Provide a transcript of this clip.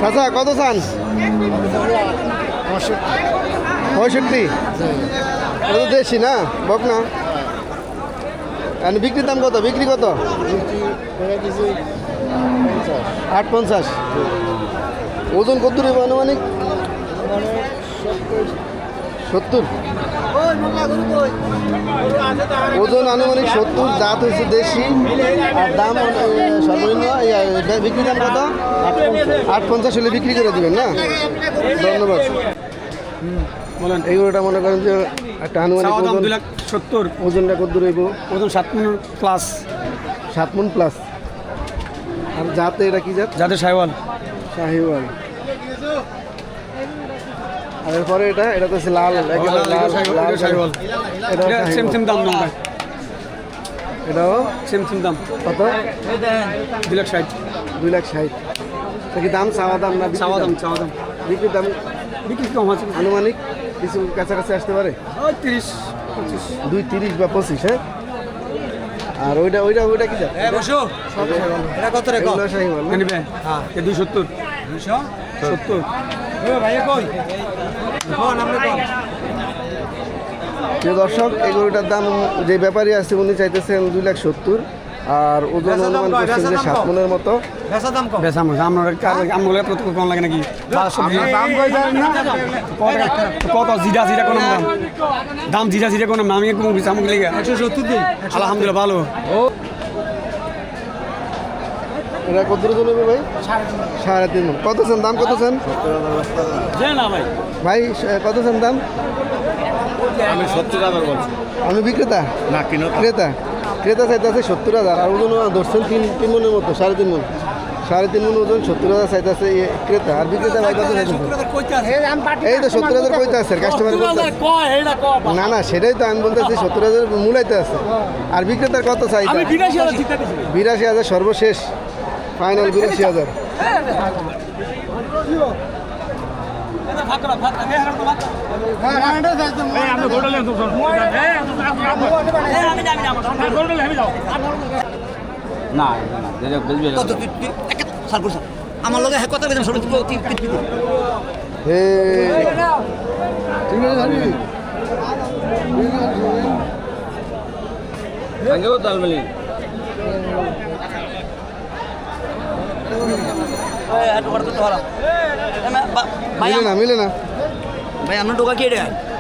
চাচা কত চান? 65। এটা তো দেশি না, বক না। আর বিক্রির দাম কত? বিক্রি কত? 850। ওজন কত রে আনুমানিক? 70। ওজন আনুমানিক 70, জাত হচ্ছে দেশি। আর দাম সর্বনিম্ন বিক্রি দাম কত? 850 হলে বিক্রি করে দেবেন না? ধন্যবাদ। বলেন এইগুলোটা মনে করেন যে একটা আনুমানিক ওজন 2,70,000। ওজনটা কত দূর হইব? ওজন 7 মণ প্লাস। 7 মণ প্লাস। আর জাতে এটা কি জাত? যাদের সাইওয়াল। শাহিওয়াল। আর এরপরে এটা তো হচ্ছে লাল, একেবারে লাল সাইওয়াল। এটা সেম দাম না? এটাও সেম দাম। কত? 2,60,000। 2,60,000। কি দাম চাওয়া দাম না চাওয়া দাম? বিক্রির দাম বিক্রি কম আছে আনুমানিক কিছু কাছাকাছি আসতে পারে? 30-25। 2,30 বা 25। হ্যাঁ। আর ওইটা কি জাত? এটা কত রে? এগুলো শাহিওয়াল না? নিবে? হ্যাঁ 270। 270। প্রিয় দর্শক, এই গরুটার দাম যে ব্যাপারী আছে উনি চাইতেছেন 2,70,000। আর ওজন অনুমান করছেন যে 7 মণের মতো। কম লাগে নাকি? কত জিরা কোন দাম? জিরা কোন দাম? আমি আলহামদুলিল্লাহ ভালো। এটা কত দূর নেবে ভাই? 3.5 মণ। কত চান দাম? কত চান ভাই? কত চান দাম? আমি 70,000 বলছি। আমি বিক্রেতা না ক্রেতা চাইতেছে 70,000। আর ওজন ধরছেন 3 মণের মতো, 3.5 মণ। 3.5 মণ ওজন, 70,000 চাইতেছে ক্রেতা। আর বিক্রেতা ভাই কত চাইতেছে? এই তো 70,000 কইতে আছে কাস্টমার। না সেটাই তো আমি বলতেছি, 70,000 মূলাইতে আছে। আর বিক্রেতার কত চাই? 82,000 সর্বশেষ, ফাইনাল 82,000। না আমার লগে কথা হে মিলে না ভাই আপনার ঢোকা কি এটা?